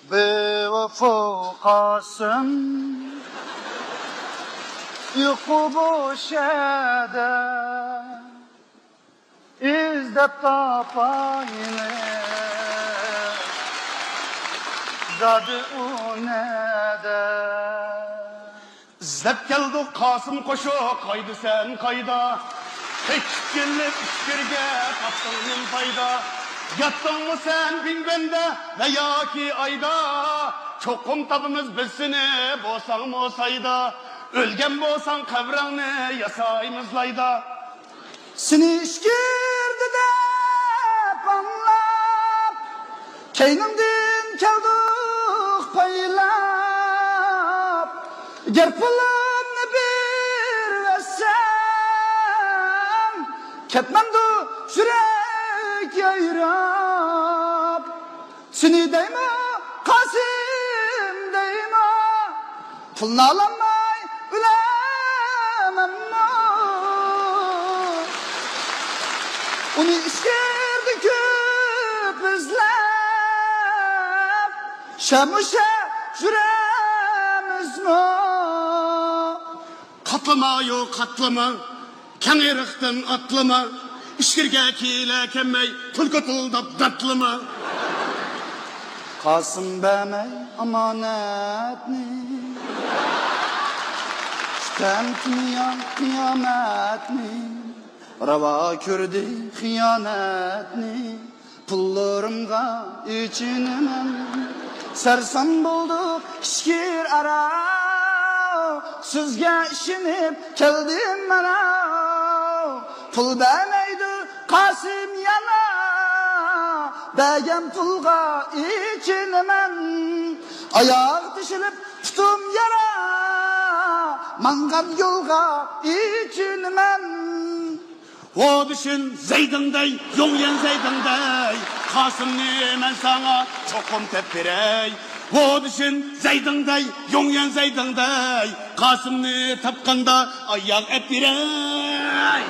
Bevafo Kasım Yıkı bu şeyde İzdep tapayını Zadı o nede İzlep geldik Kasım koşu kaydı sen kayda Hiç gelip işlerge kaptığının fayda Yattın mı sen bingende veya ki ayda Çokum tabımız bilsini bolsan mı sayda Ölgen bolsan kavrağını yasayımız layda Seni işkirdi de anlap Keynimdin keldik paylap Ger pulumni bir versem Ketmemdi yürek yayrap Seni deyme Kasım deyme Pulni alamay ölemem Onu işlerdi köp izlep Şemuşe jüremiz mi? Katlama yok katlama Kengiriktin atlama İşkirge kile kemmey Tulkutuldap datlama Kasım bemey amanetni Ştem tüniyan kıyametni Rava kürdü hıyanetni Pullarımga içinemem Sersam bulduk şikir ara Sizge işinip keldim bana Pul bemeydi Kasım yana Begem pulga içinemem Ayak dişilip tutum yara Mangan yolga içinemem O düşün zeydindey, yongyen zeydindey Kasım'ni men sana çokum tepirey O düşün zeydindey, yongyen zeydindey Kasım'ni tapkanda ayak epirey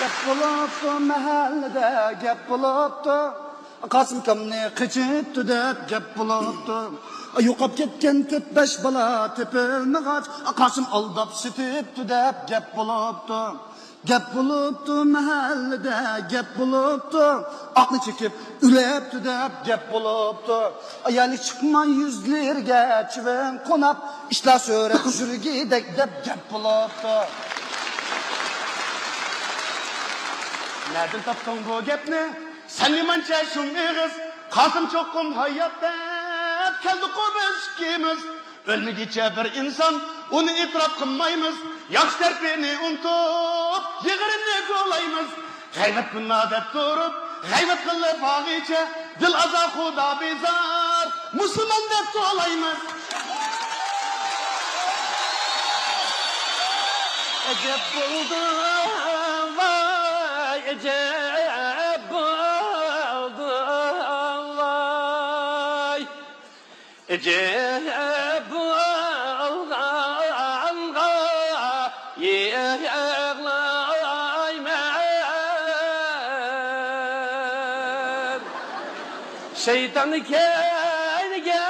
Gep buluptu mahallede gep buluptu Kasım kamni kıçıptı dep gep buluptu Yo'qolib ketgan 4-5 bala tepilmag'ach Kasım aldab sitibdi deb gap bo'libdi Gap bo'libdi mahallada gap bo'libdi Aqni chekib ulayapti deb gap bo'libdi Ayali chiqmay yuzlarga chivin qo'nab ishlar so'rab shurgidek deb gap bo'libdi Nereden tapdın bu gapni? Sen nimancha şun eğiz Kasım çokum hayatta Keldik o biz kimiz Ölmegiçe bir insan Onu itiraf kılmayımız Yaxşı terpini unutup Yığırını kolayımız Gayret günah dep durup Gayret kılıp ağıça Dil aza huda bizar Müslüman dep kolayımız Ecep buldu vay Ecep buldu vay Ecep bulganğa yığlayman Şeytanı kendine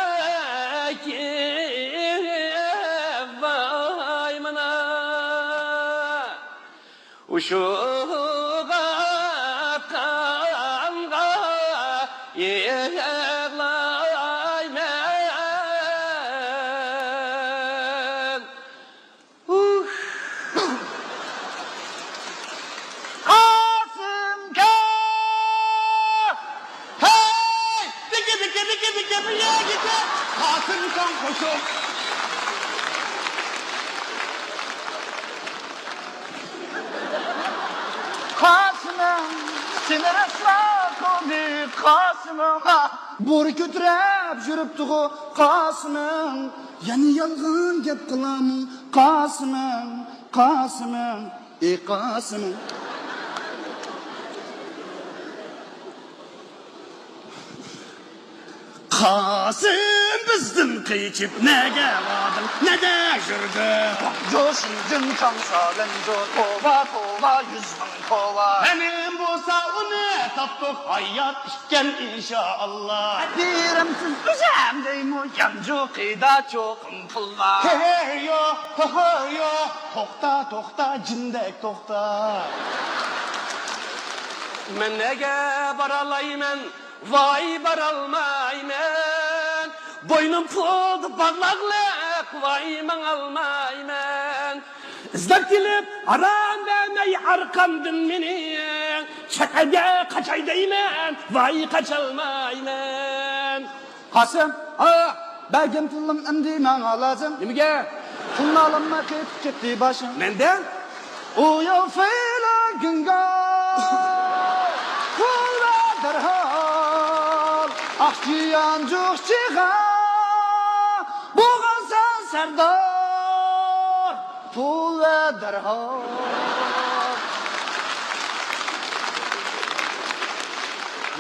vay mana Uşuğa kanğa yığlayman Kasım ka Hey! Dike bir yere gide Kasım kan koşun Kasım'ım seni resmen koni Kasım'ım Buri kötürep jürüptü o Kasım'ım Yani yalgın gep kılamın Kasım'ım Kasım'ım Kasım'ım Kasım bizden kıyıçıp nege vardın, ne de jürdün? Coşuncun kansalınca tova tova 100 bin tova. Benim bulsa onu taptık hayat işken inşallah. Dirimsiz üzemdeymi yancı kıyda çokum pul var. Hey yo, tokta tokta cindek tokta. Men nege baralaymen, vay baralmaymen. Boynum puldu parlaklık, vay man almaymen. İzlep gelip aram demey arkamdın menin. Çekege kaçay deymen, vay kaçalmaymen. Kasım, belgim pulum emdi bana lazım. Nimege? Pulunu alınma kıyıp gitti başım. Menden? Uyan feyla pul ve derhal. Akçıyancık çıkar, buğan sen serdar. Pul ve derhal.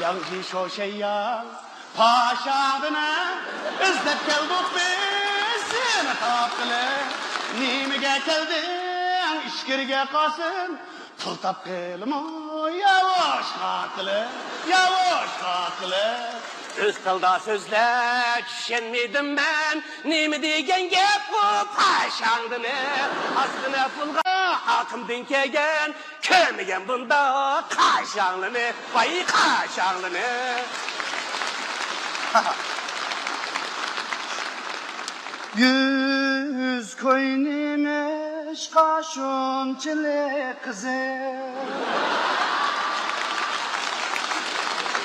Yancı şoşeya, paşadına, izlep geldik biz seni tapkılı. Nimege geldin, işkirge kalsın, pul tapkılım o yavaş kakılı, yavaş kakılı. Öz kılda sözler düşenmedim ben. Nemi degen gep bu paşandını. Aslına pulga hakim dinkegen. Kömegen bunda kaşanlını. Vay kaşanlını. Yüz koynimiş kaşın çile kızı.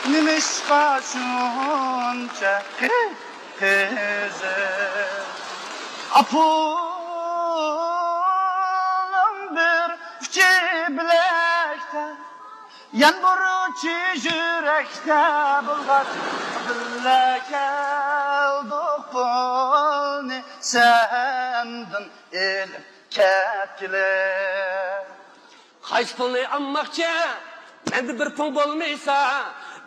Nimiş kaşın çile kızı. Apulum bir fıçı bilekte. Yan boruçi yürekte bulgar. Bile geldik pulni sendin elip ketkiler. Kaç pulni ammakça. Mende bir pul bolmaysa.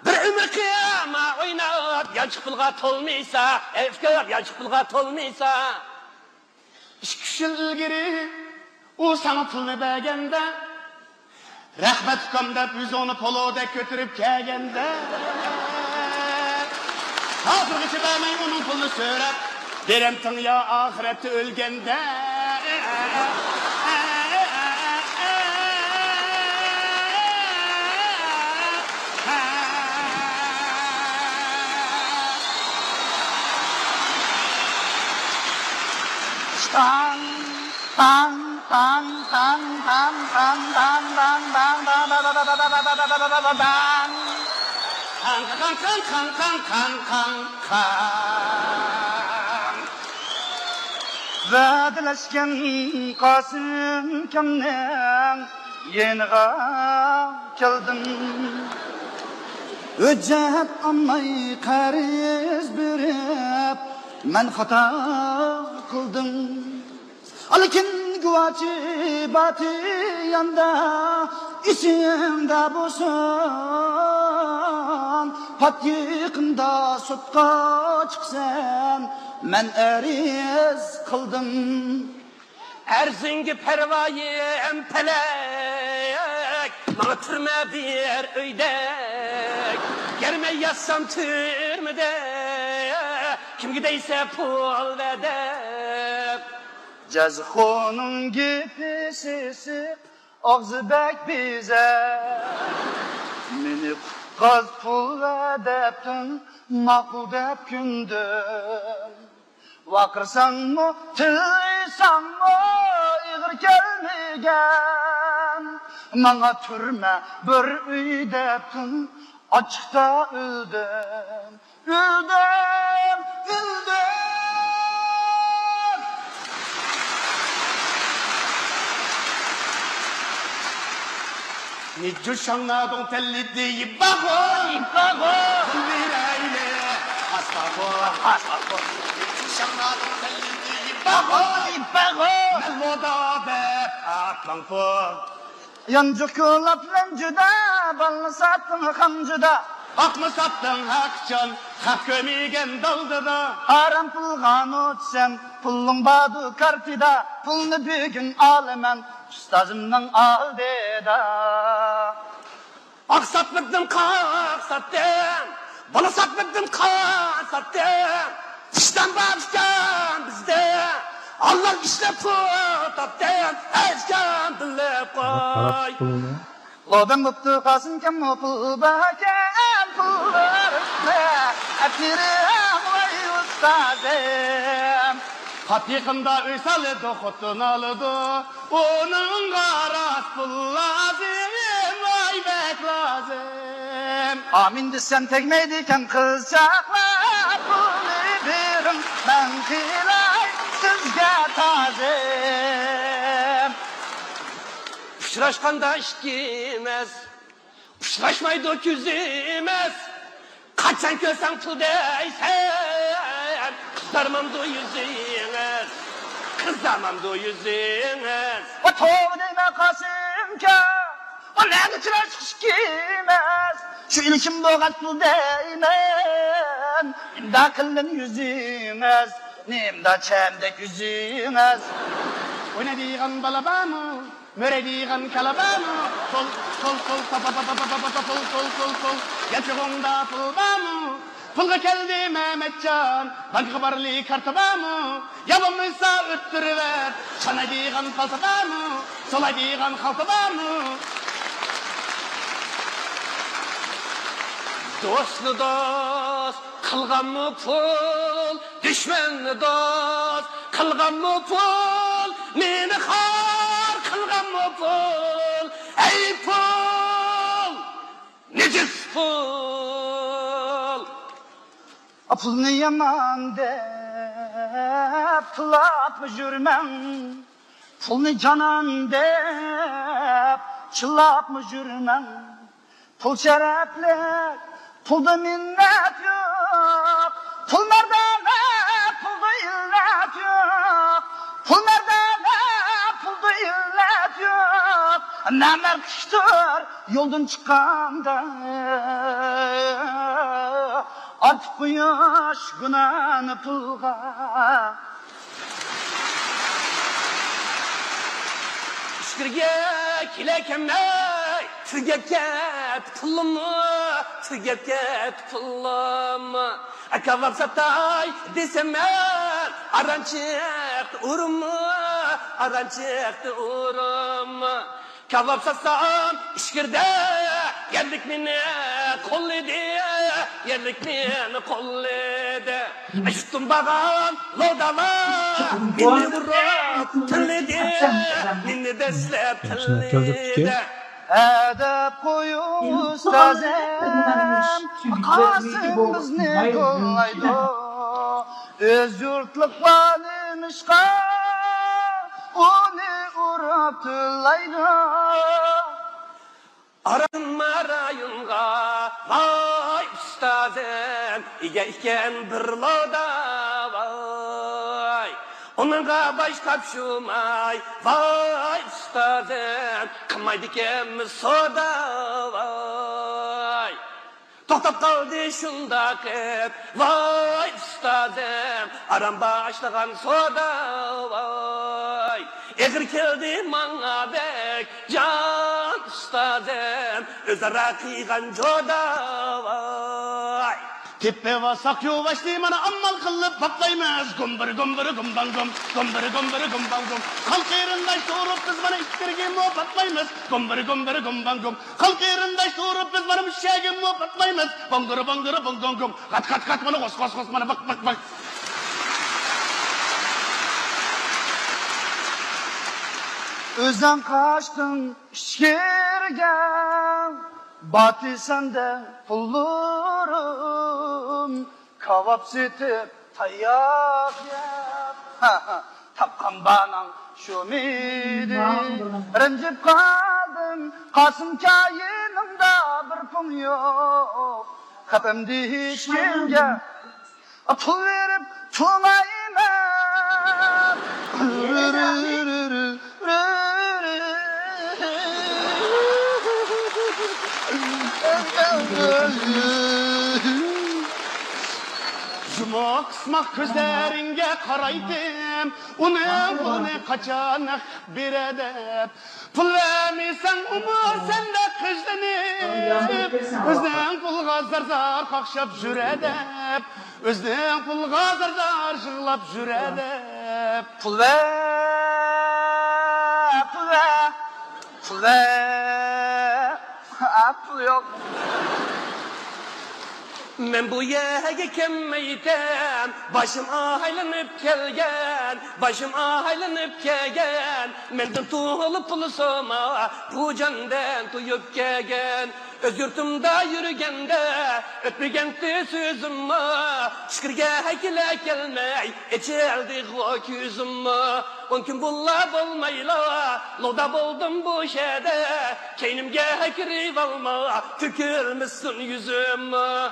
Bir ömür kıyama oynap. Yançık pulga tolmaysa. Efkar yançık pulga tolmaysa. İş küşül ilgiri, o sana pulni begende. Rahmet komda biz onu poloda götürüp kelgende. Hazırgıcı vermeyin onun pulunu söylep. Derem tanıya ahirette ölgende. Tan tan tan tan tan tan tan tan tan tan. Kan kan kan kan kan kan kan kan. Vədləşkən Qasım kəmdən yeniğa keldim. Öcət anmay qəriz birib mən xata qıldım. Lakin güvacı batı yanda isimdə bolsun. Pat yıqında sutqa çıksan mən əriz qıldım. Erzingi pervayem pelek. Bana türme bir öydek. Germe yazsam türmede. Kim gideyse pul vedek. Cəzxonun gipisi ağzı bək bizə. Məni qaz pul vədəbdin, maqul dəb gündüm. Vakırsan mı, tılıysan mı, iğir gelmeygen. Bana türme bir üydəbdin, açıqda öldüm. Öldüm, öldüm. Nicu şanladın telli deyip bakı. Kulvirayla hasbakı. Nicu şanladın telli deyip bakı. Melvoda de atlankı. Yancı kulap lencüde, ballı sattın kancıda. Akma sattın hakcan, hak kömegen daldı da. Haram pulgan otsam, pullun badu kartida, pulnu bugün alıman, ustazımdan aldıda. Ak satmadım, kak sattım. Bana satmadım, kak sattım. İşten başkan bizde. Allah işle pul taptım. Eşkan bilip koy. Lodan mutlu kalsın kim o pul bakan pullar üstüne, afirim vay ustazım. Patikimda öysalı dokutun alıdı. Onun garas pul lazım, vay bek lazım. Amin desem tekmeydiken kızcaklar pullu birim, ben kilay sizge tazım. Pışraşkanda işkimez. Pışraşmaydı öküzümez. Kaçan kösen pul deysen. Kızarmamdı yüzünüz. Kızarmamdı yüzünüz. O toğu deyme kasım ki, o ne tıraş işkimez. Şu ilkim doğat pul deymen, imda kılın yüzümez, nimda çemdek yüzümez. Oynadiğin balabamı, mörediğin kalabamı. Sol, sol, sol, pa pa pa pa pa pa pa sol, sol, sol, sol. Yapığında pul bamı. Pulga geldi Mehmetcan, banka barli kartabamı. Yapamıysa öttürüver, çanadiğin kaltabamı. Soladiğin kaltabamı. Dostlu dost, kılgan mı pul? Düşmanlı dost, kılgan mı pul? Meni har, kılgan mı pul? Ey pul! Necis pul! Pulni yaman dep, pulap jürmen. Pulni canan dep, çılap mı jürmen. Pul şerefler, pulda minnet yok. Pul merdane, pulda illet yok. Pul merdane, pulda illet yok. Nemer kıştır yoldan çıkanda. Artık bu yaş günahını pulga. İşkirge kilekemey, tügekep pulumu, tügekep pulumu. Akavap satay desemer, arançıktı urumu, arançıktı urumu. Kavap satsam işkirde, yerlik mini kolledi, yerlik mini kolledi. Aşıttım bağam, lodala, mini vurup tilledi, mini deslep tilledi. Edep koyu ustazım, kasımız ne kolaydı. Öz yurtluk valmişka, onu uğrap tıllaydı. Aranmarayınga, vay ustazım, iken bir loda vay. Onunla baş kapşumay, vay ustazım, kılmaydıken mi soda vay. Toktap kaldı şundakıp, vay ustazım, aram başlagan soda vay. Egir keldi mana bek, can ustazım, özara kıygan joda vay. Tippe vasak yuvaşlı bana ammal kılıp patlaymaz. Gumbır gumbır gumban gum, gumbır gumbır gumban gum. Halk yerinden sorup biz bana istirgin mu patlaymaz. Gumbır gumbır gumban gum. Halk yerinden sorup biz bana müşşegin mu patlaymaz. Bangır bangır bangır gum. Kat kat kat bana kos kos kos bana bak bak bak. Özden kaçtın şirge, batı sende pullurum. Kavap sütüp tayak yap, tapkan banan şu miydi? Rencip kaldım, Kasım kayınımda bir pul yok. Kapımda hiç kimge, pul verip tumayım. Kısmak gözleringe karaydım, onu kaçanak bir edep. Pul vermeysen sen de kızlanıp, özden pulga zar kakşap jür edep. Özden pulga zar jırlap jür edep. Pul pul yok. Men bu yerge kemmeyden, başım aylanıp kelgen, menden tuğulu pulusuma, bu candan tuyup kelgen, öz yurtumda yürügende, öpmegende sözümme, şükürge kile gelmey, içeldi o küzümme, on gün bulla bolmayla, loda boldum bu şeyde, keynimge kirip alma, tükürmüşsün yüzümme.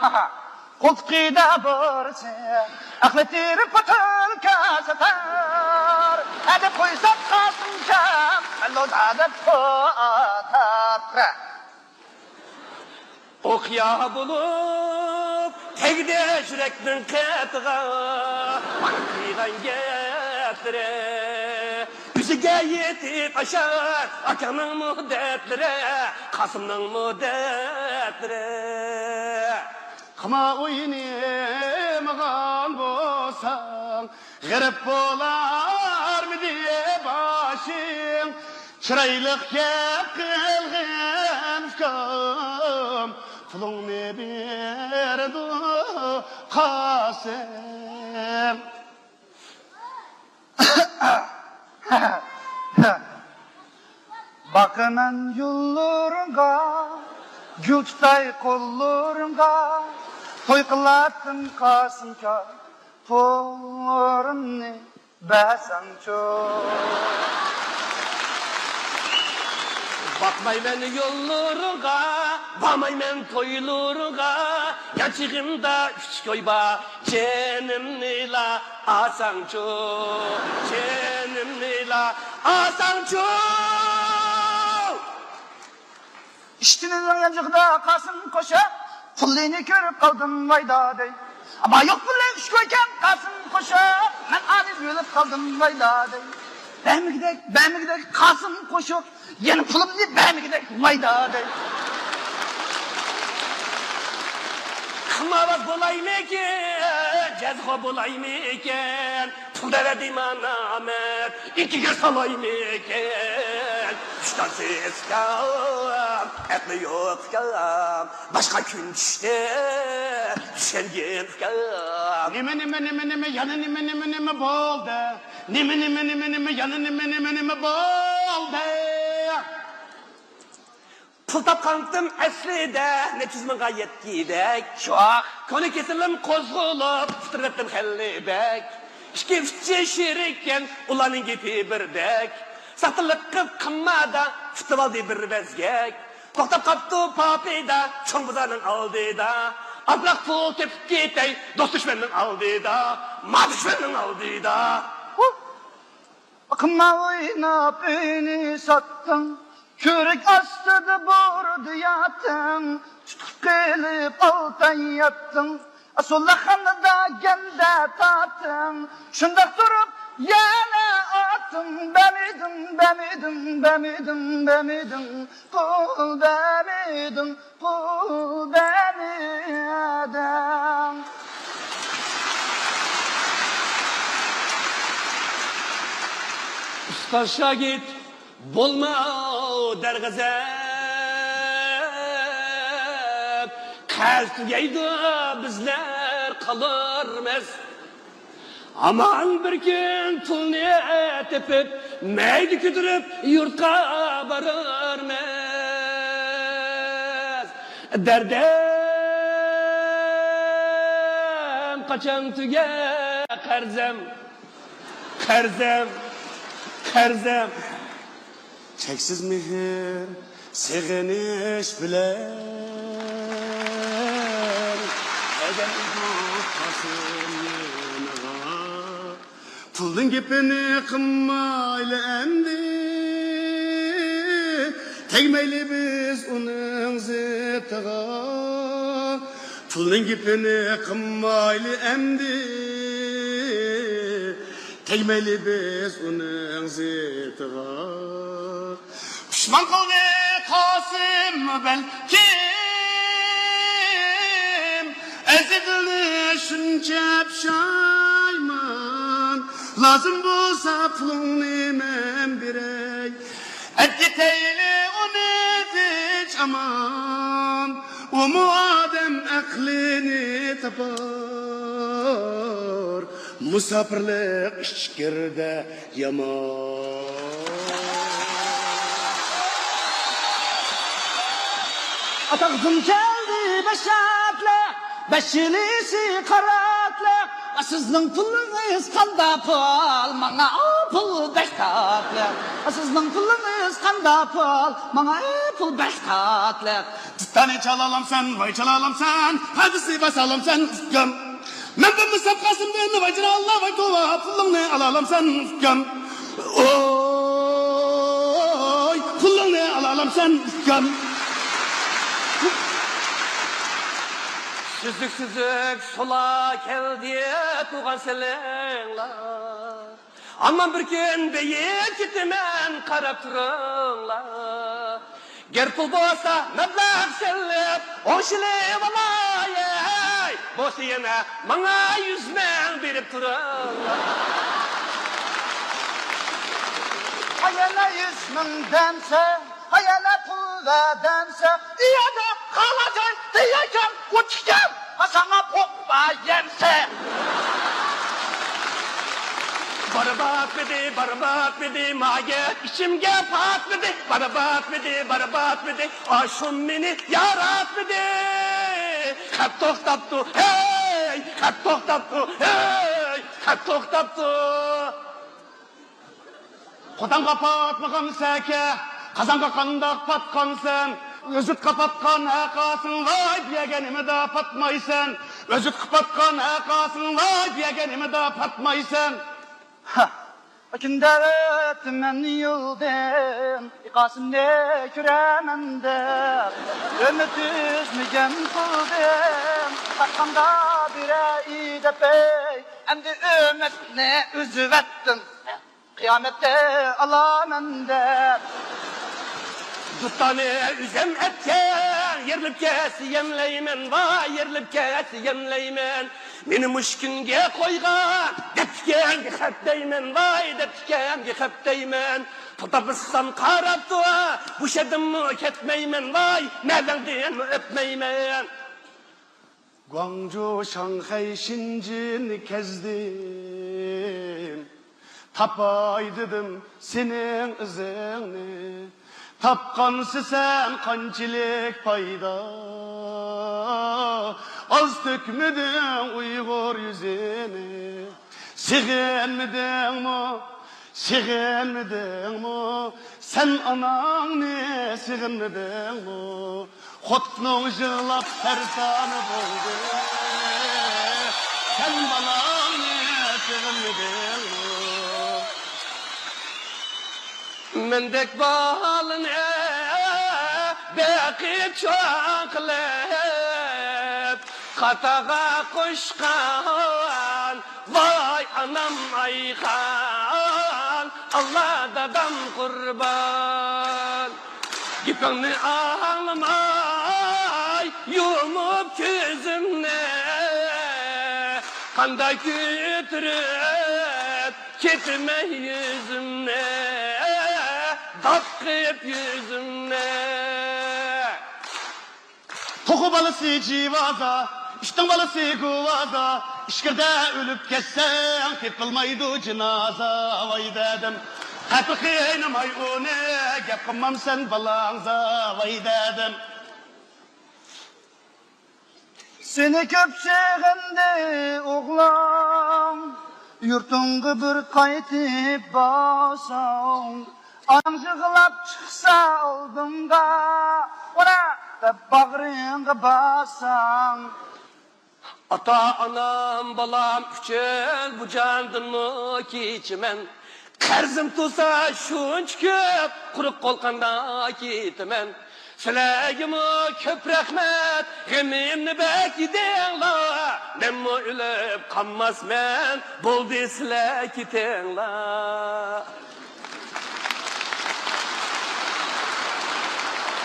Koltukida borsa, akletiri putun kasatar. Hadi koysak kasımcam, lodada potar. Okya bulup, tegde yürekmin katığa, kıygan getire. Yüzüge yetip aşar, akanın müddetlere, Kasım'ın müddetlere. Kama oynayamağan bolsan, garip bolar mı diye başın, çıraylık yap kılgın fkam, pulun ne berdu Kasım. Bakınan yollarınga, gül tutay kollarınga, toy kılattın Kasımca, pullarını besanço. Bakmay men yollarına, bakmay men toylarına, Yaçığımda üç koyba, cenimnila asanço, cenimnila asanço. İştinin yancıkta Kasım koşa, pullini körüp kaldım vayda dey. Ama yok pullin üç koyken Kasım koşa, ben aziz ölüp kaldım vayda dey. Ben mi gidek Kasım koşu, yeni pulum diye ben mi gidek vayda dey. Kımavaz bulayım eken, cezho bulayım eken, pul devedim anamet, iki gün salayım eken. Üçten seskam, etli yok fkam, başka gün düşte, düşen gen fkam. Nime yanı nime boldu. Nime yanı nime boldu. Pul tapkandım eslide, ne çizmen gayet gidek. Şuak. Konu kesilim kozgulup, fıtırvettim hellibek. İşki fıtçı şirikken, ulanın gipi birdek. Satılık kıp kımmada, fıtıv aldı bir bezgek. Toktap kaptı papida, çoğun buzanın aldı da. Ablak pul tepip gitey, dost düşmenin aldı da. Ma düşmenin aldı da. Akıma oynap beni sattın, körük astıdı bordu yattın, tutup gelip alttan yattın, sollahanı da gende tattın, şundak durup yana attın, bemidin, pul bemidin. Usta şagit bulma dergazep. Kaltugaydı bizler kalırmız. Aman bir gün pulni tepip, meydi kütürüp yurtka barırmız. Derdem kaçan tüge karzem. Çeksiz mihir, seviniş bilen. Eden bu Kasım yanığa, pulun gipini kımmayla emdi. Tegmeyli biz onun zıtığa, Pulning gipini qimmayli emdi. Tegmeli biz uning zetiga. Pishman qildi Qosim balkim. Ezildi shuncha pishayman. Lazım bo'lsa pulingni men beray. Etgiteyli uni tinch aman. O muadem aklini tapar. Musafirlik ichkirda yomon. Atağım geldi beşatlı, beşilisi karatlı. Sizning pulingiz qanda pul, manga pul besh tatlı. Sizning pulingiz qanda pul, manga pul besh tatlı. Tane çalalam sen, vay çalalam sen. Hadisi basalım sen, göm. Men bu Musab Qasım'dan vay Allah vay tova. Pulingni alalam sen, göm. Oy, pulingni alalam sen, göm. Süzük sula keldi tuğan selenglar. Aman bir gün beyit gitmen qarab turunglar. Ger pul bolsa mablag' sellib o'shilib olayay. Bo'lsa yana manga 100 ming berib turunglar. Hayala 100 ming demse, hayala pul demse, iyada kalacak diyeceğim, uçacağım, sana poppa yemse. Barbat bedi, maget içimge pat bedi. Barbat bedi, aşum beni yarat bedi. Hep toktaptu, hey, hep toktaptu, hey, hep toktaptu. Qo'tanqa patmagan saka, qazonga qandoq patqansan. Özüt kapatkan haqasın vay biyegenimi da patmaysan. Özüt kapatkan haqasın vay biyegenimi da patmaysan. Kindavet men yıldım, ikasın ne küremende. Ümit üzmeyeceğim kıldım, takanda bire idepey. Endi ümit ne üzüvettin, kıyamette alamende. Duttanı üzem etken, yerlip kesi yemleymen, vay yerlip kesi yemleymen. Beni müşkünge koygan, depken gihep deymen, vay depken gihep deymen. Tutabıssam karab dua, bu şedim mi ketmeymen, vay nereden diyen mi öpmeymen. Guangzhou, Shanghai, Shenzhen'i kezdim. Tapay dedim senin izini. Tapqansı sen qançilik payda. Az tökmedin Uygur yüzini. Sig'inmedin mi? Sen ananı sig'inmedin mi? Xotning yig'lab tarsani bo'ldi. Sen balangni sig'inmedin mi? Mendek balını bekip çoğaklep Katağa koşkan vay anam ayhan Allah dadam kurban Gipini ağlamay yumup gözümle Kanda götürüp ketme yüzümle Takkıp yüzümle Toku balısı civaza, işten balısı kuvaza, işkirde ölüp kessen, tepilmaydı cenaza, vay dedim. Hep kıyınım ay onu, gep kımmam sen balanza, vay dedim. Seni köpçeğimde oğlan, yurtunga bir qaytib basam. Anam yig'lab chiqsa oldimga, ona deb bag'ringga bassam. Ata-anam, balam uchun bu jandinmi kechiman. Qarzim to'sa shuncha ko'p, quruq qolganda ketaman. Sizlergimi köp rahmet, gemimni bek yedinglar. Menmi ölüp kanmasmen, boldu sizler ketinglar.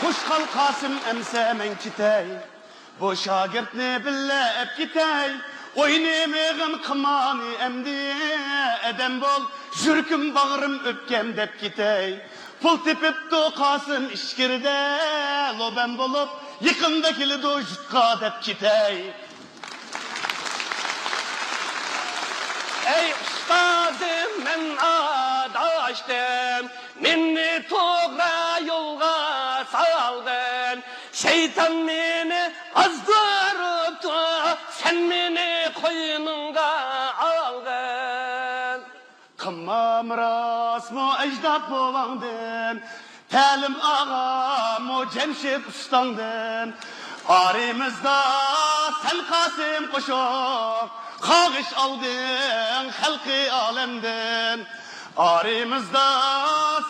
Hoş kal Kasım emse men kitey. Bu şagirdni billep gitey. Oynamağın kımani emdi. Edem bol, jürküm bağrım öpkem dep gitey. Pul tepipti Kasım işkirde. Loben bolup, yıkındakili do jutka dep gitey. Ey ustadım men adaştım, minni toğra yolga saldın. Şeytan meni azdırıptı, sen meni koynunga aldın. Kımma miras mu ecdat boğandın. Telim ağa mu Cemşit ustandın. Arimizda sen Kasım koşuk. Kağış aldın halkı alemden. Arimizda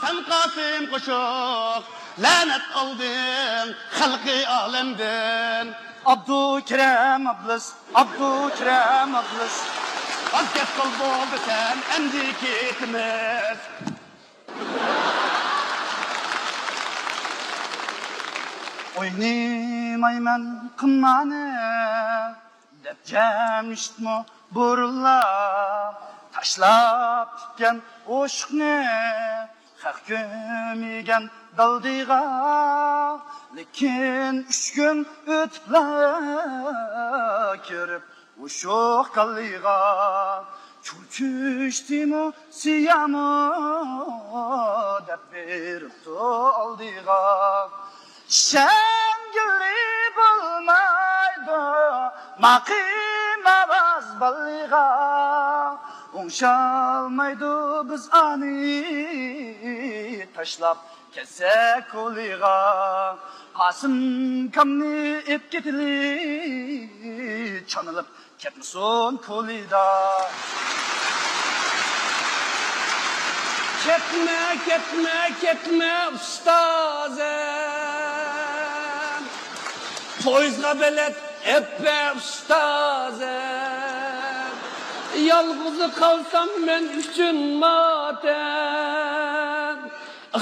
sen Kasım koşuk. Lanet aldın halkı alemden. Abdülkerem ablas, Abdülkerem ablas. Vazgeç kıl oldu sen emdikitimiz. Oynamayman kımane, dep cemiştmi burla. Taşlap gitken oşukne, hak kömigen daldiga. Lekin 3 gün ötüpla kirip oşuk kalliga. Çürçüştimi siyamı, dep beripti aldiga. Şengili bulmaydı, makim avaz balliga. Oңşalmaydı biz ani, taşlap ketsek koliga. Kasım kamni ep ketili, çanılıp ketmisun kolida. Ketme, ketme, ketme ustazım. Poyzga belet eppe ustazım. Yalgızı kalsam men üçün matem.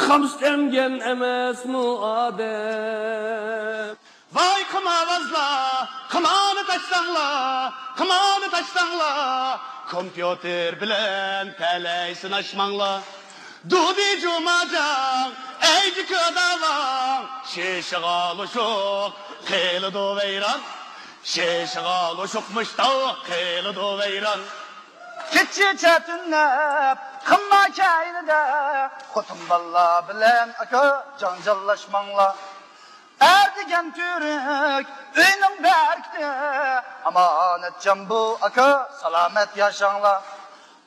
Hamstemgen emes mu adem. Vay kımavazla, kımanı taşlanla, kımanı taşlanla. Kompüter bilen teleysin aşmanla. Dudi cumacang, eyci ködavan. Şeşi galuşuk, kıylı duveyran. Şeşi galuşukmuş da, kıylı duveyran. Keçi çetinlep, kımma kaynide. Kutum balla bilen aka janjallaşmanla. Erdigen türük, öyünün berkte. Amanet can bu aka, salamet yaşanla.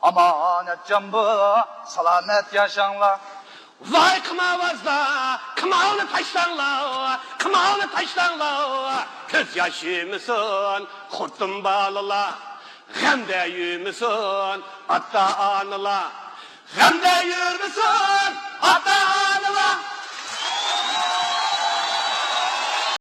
Amanet can bu, salamet yaşanla. Vay kımavazla, kımavını taşlanla, kımavını taşlanla. Köz yaşımısın, kurtum bağlıla. Gemde yürümüsün, atta anıla. Gemde yürümüsün, atta anıla.